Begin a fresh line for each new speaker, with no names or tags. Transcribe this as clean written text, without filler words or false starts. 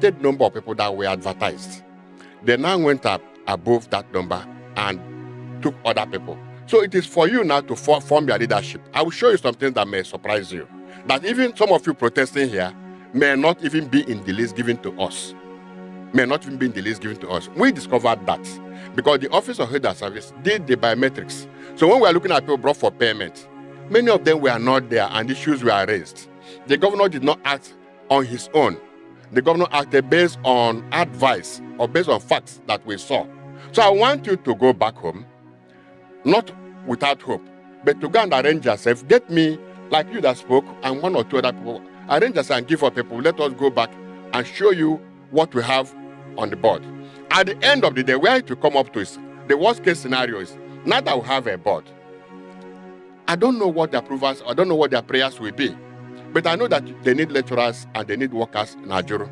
limited number of people that were advertised. They now went up above that number and took other people. So it is for you now to form your leadership. I will show you something that may surprise you. That even some of you protesting here may not even be in the list given to us. May not even be in the list given to us. We discovered that because the Office of Health Service did the biometrics. So when we are looking at people brought for payment, many of them were not there and issues were raised. The governor did not act on his own. The governor acted based on advice or based on facts that we saw. So I want you to go back home, not without hope, but to go and arrange yourself. Get me, like you that spoke, and one or two other people, arrange yourself and give up people. Let us go back and show you what we have on the board. At the end of the day, where to come up to is the worst case scenario is now that we have a board. I don't know what their approvals, I don't know what their prayers will be, but I know that they need lecturers and they need workers in Ajuru.